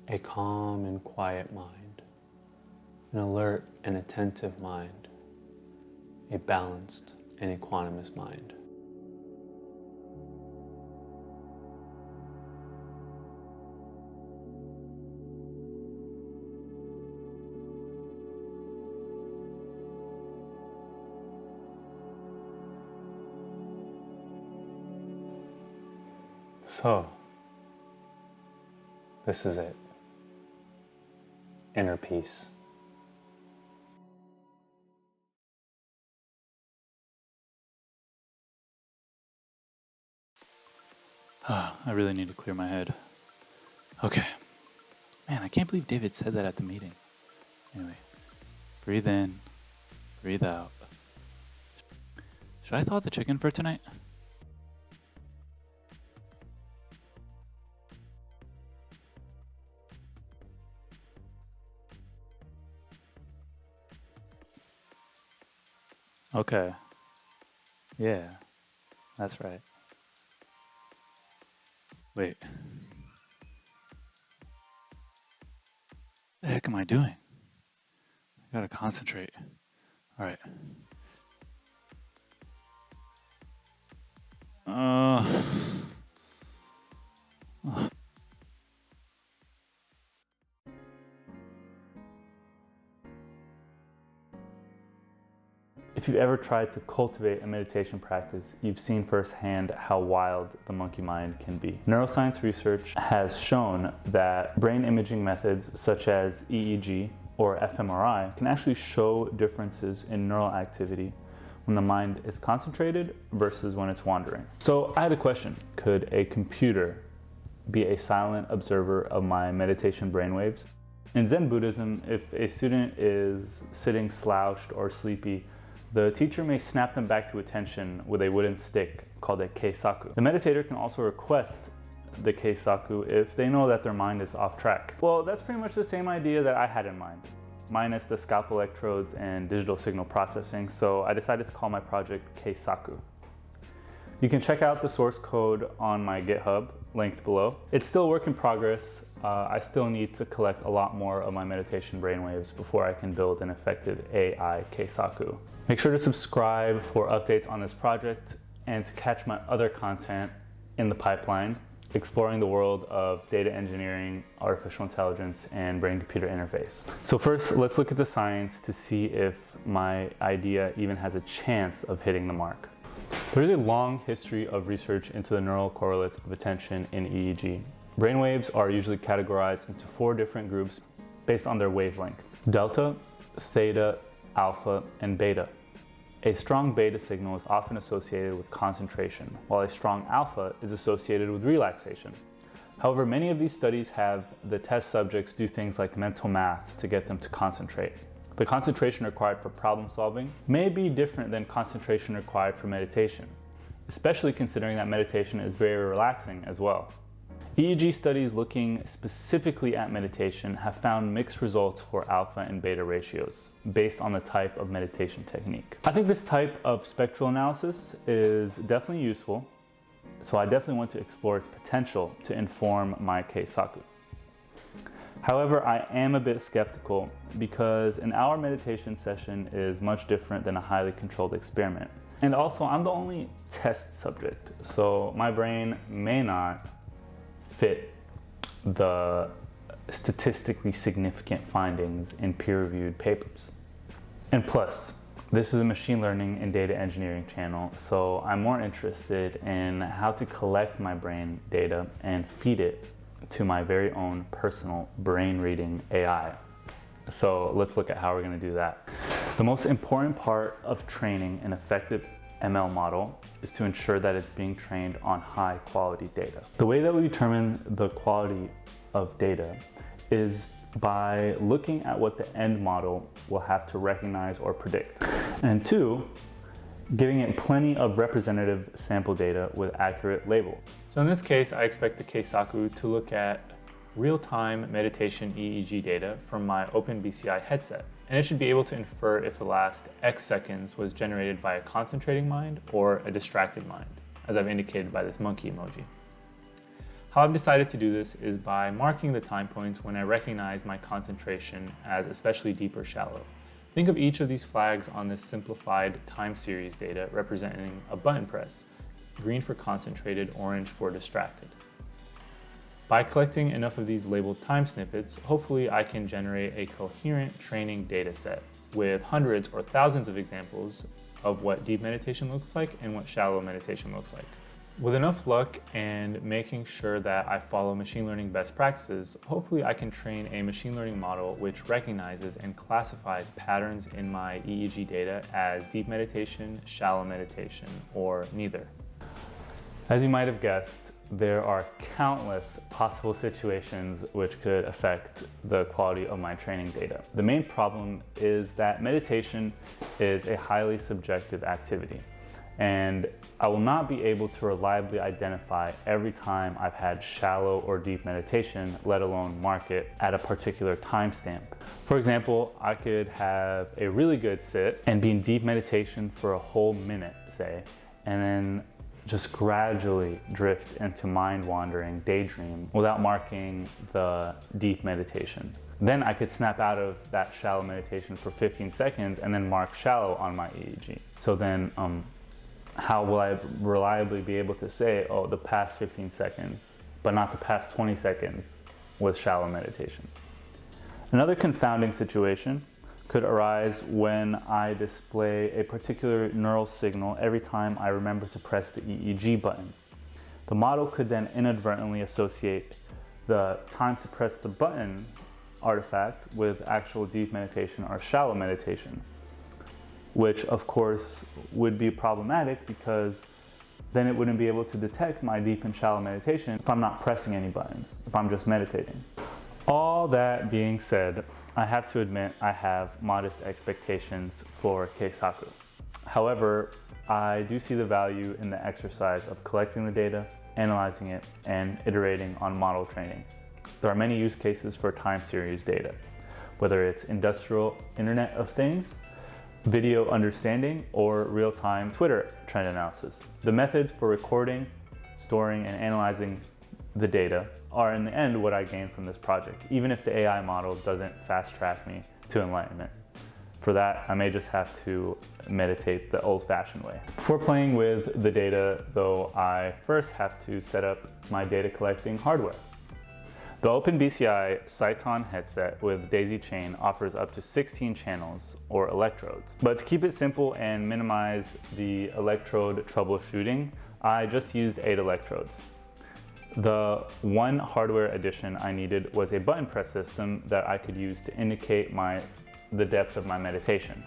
a calm and quiet mind, an alert and attentive mind, a balanced and equanimous mind. So, this is it. Inner peace. I really need to clear my head. Okay. Man, I can't believe David said that at the meeting. Anyway, breathe in, breathe out. Should I thaw the chicken for tonight? Okay. Yeah, that's right. Wait. The heck am I doing? I gotta concentrate. All right. If you've ever tried to cultivate a meditation practice, you've seen firsthand how wild the monkey mind can be. Neuroscience research has shown that brain imaging methods such as EEG or fMRI can actually show differences in neural activity when the mind is concentrated versus when it's wandering. So I had a question. Could a computer be a silent observer of my meditation brainwaves? In Zen Buddhism, if a student is sitting slouched or sleepy, the teacher may snap them back to attention with a wooden stick called a keisaku. The meditator can also request the keisaku if they know that their mind is off track. Well, that's pretty much the same idea that I had in mind, minus the scalp electrodes and digital signal processing, so I decided to call my project Keisaku. You can check out the source code on my GitHub, linked below. It's still a work in progress. I still need to collect a lot more of my meditation brainwaves before I can build an effective AI Keisaku. Make sure to subscribe for updates on this project and to catch my other content in the pipeline, exploring the world of data engineering, artificial intelligence, and brain-computer interface. So first, let's look at the science to see if my idea even has a chance of hitting the mark. There's a long history of research into the neural correlates of attention in EEG. Brainwaves are usually categorized into 4 different groups based on their wavelength: delta, theta, alpha, and beta. A strong beta signal is often associated with concentration, while a strong alpha is associated with relaxation. However, many of these studies have the test subjects do things like mental math to get them to concentrate. The concentration required for problem solving may be different than concentration required for meditation, especially considering that meditation is very relaxing as well. EEG studies looking specifically at meditation have found mixed results for alpha and beta ratios based on the type of meditation technique. I think this type of spectral analysis is definitely useful, so I definitely want to explore its potential to inform my Keisaku. However, I am a bit skeptical because an hour meditation session is much different than a highly controlled experiment. And also, I'm the only test subject, so my brain may not fit the statistically significant findings in peer-reviewed papers. And plus, this is a machine learning and data engineering channel, so I'm more interested in how to collect my brain data and feed it to my very own personal brain reading AI. So let's look at how we're going to do that. The most important part of training an effective ML model is to ensure that it's being trained on high quality data. The way that we determine the quality of data is by looking at what the end model will have to recognize or predict. And 2, giving it plenty of representative sample data with accurate labels. So in this case, I expect the Keisaku to look at real-time meditation EEG data from my OpenBCI headset. And it should be able to infer if the last X seconds was generated by a concentrating mind or a distracted mind, as I've indicated by this monkey emoji. How I've decided to do this is by marking the time points when I recognize my concentration as especially deep or shallow. Think of each of these flags on this simplified time series data representing a button press, green for concentrated, orange for distracted. By collecting enough of these labeled time snippets, hopefully I can generate a coherent training data set with hundreds or thousands of examples of what deep meditation looks like and what shallow meditation looks like. With enough luck and making sure that I follow machine learning best practices, hopefully I can train a machine learning model which recognizes and classifies patterns in my EEG data as deep meditation, shallow meditation, or neither. As you might have guessed, there are countless possible situations which could affect the quality of my training data. The main problem is that meditation is a highly subjective activity, and I will not be able to reliably identify every time I've had shallow or deep meditation, let alone mark it at a particular timestamp. For example, I could have a really good sit and be in deep meditation for a whole minute, say, and then just gradually drift into mind-wandering daydream without marking the deep meditation. Then I could snap out of that shallow meditation for 15 seconds and then mark shallow on my EEG. So then how will I reliably be able to say, oh, the past 15 seconds, but not the past 20 seconds was shallow meditation? Another confounding situation could arise when I display a particular neural signal every time I remember to press the EEG button. The model could then inadvertently associate the time to press the button artifact with actual deep meditation or shallow meditation, which of course would be problematic because then it wouldn't be able to detect my deep and shallow meditation if I'm not pressing any buttons, if I'm just meditating. All that being said, I have to admit I have modest expectations for Keisaku. However, I do see the value in the exercise of collecting the data, analyzing it, and iterating on model training. There are many use cases for time series data, whether it's industrial Internet of Things, video understanding, or real-time Twitter trend analysis. The methods for recording, storing, and analyzing the data are in the end what I gain from this project, even if the AI model doesn't fast track me to enlightenment. For that, I may just have to meditate the old-fashioned way. Before playing with the data, though, I first have to set up my data collecting hardware. The OpenBCI EEG headset with daisy chain offers up to 16 channels or electrodes. But to keep it simple and minimize the electrode troubleshooting, I just used 8 electrodes. The one hardware addition I needed was a button press system that I could use to indicate the depth of my meditation.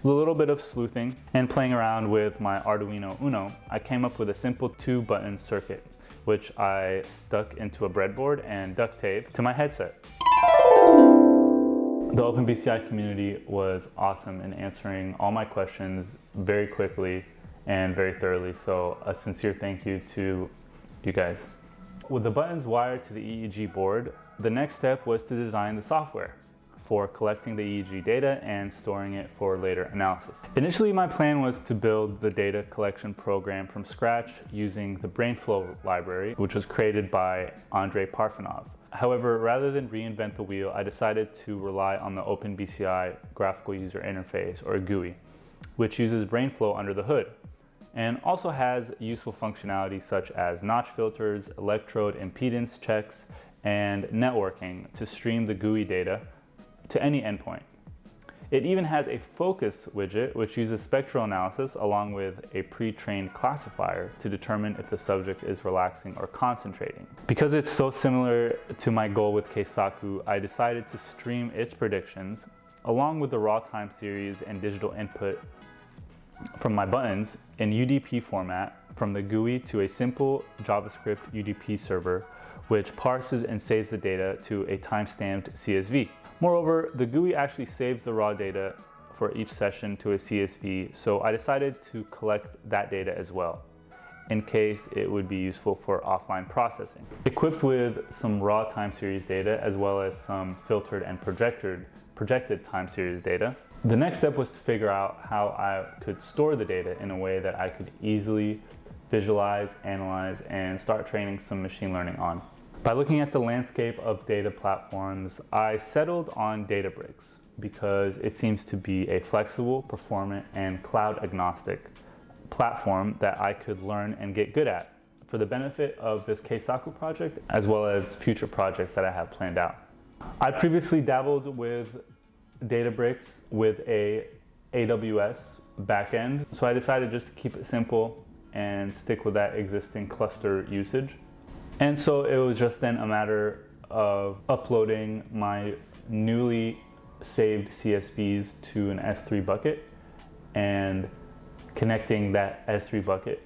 With a little bit of sleuthing and playing around with my Arduino Uno, I came up with a simple 2-button circuit, which I stuck into a breadboard and duct tape to my headset. The OpenBCI community was awesome in answering all my questions very quickly and very thoroughly, so a sincere thank you to you guys. With the buttons wired to the EEG board, the next step was to design the software for collecting the EEG data and storing it for later analysis. Initially, my plan was to build the data collection program from scratch using the Brainflow library, which was created by Andrei Parfenov. However, rather than reinvent the wheel, I decided to rely on the OpenBCI graphical user interface, or GUI, which uses Brainflow under the hood, and also has useful functionality such as notch filters, electrode impedance checks, and networking to stream the GUI data to any endpoint. It even has a focus widget which uses spectral analysis along with a pre-trained classifier to determine if the subject is relaxing or concentrating. Because it's so similar to my goal with Keisaku, I decided to stream its predictions along with the raw time series and digital input from my buttons in UDP format from the GUI to a simple JavaScript UDP server, which parses and saves the data to a time-stamped CSV. Moreover, the GUI actually saves the raw data for each session to a CSV, so I decided to collect that data as well, in case it would be useful for offline processing. Equipped with some raw time series data as well as some filtered and projected time series data, the next step was to figure out how I could store the data in a way that I could easily visualize, analyze, and start training some machine learning on. By looking at the landscape of data platforms, I settled on Databricks because it seems to be a flexible, performant, and cloud agnostic platform that I could learn and get good at for the benefit of this Keisaku project as well as future projects that I have planned out. I previously dabbled with Databricks with a AWS backend, so I decided just to keep it simple and stick with that existing cluster usage. And so it was just then a matter of uploading my newly saved CSVs to an S3 bucket and connecting that S3 bucket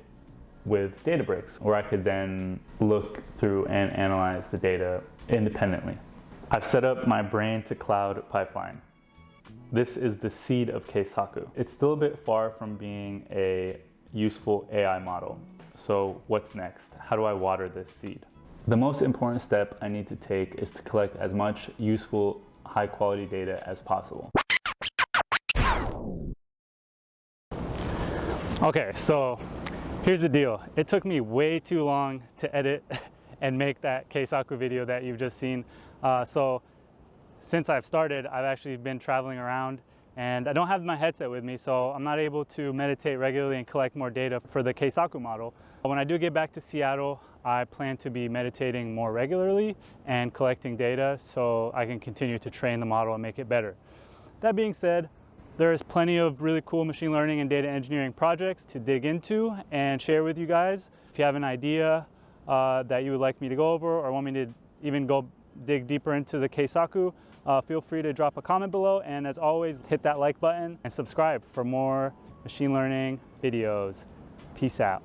with Databricks, where I could then look through and analyze the data independently. I've set up my brain to cloud pipeline. This is the seed of Keisaku. It's still a bit far from being a useful AI model. So what's next? How do I water this seed? The most important step I need to take is to collect as much useful, high quality data as possible. Okay, so here's the deal. It took me way too long to edit and make that Keisaku video that you've just seen. So since I've started, I've actually been traveling around and I don't have my headset with me, so I'm not able to meditate regularly and collect more data for the Keisaku model. When I do get back to Seattle, I plan to be meditating more regularly and collecting data so I can continue to train the model and make it better. That being said, there's plenty of really cool machine learning and data engineering projects to dig into and share with you guys. If you have an idea that you would like me to go over or want me to even go dig deeper into the Keisaku, feel free to drop a comment below, and as always, hit that like button and subscribe for more machine learning videos. Peace out.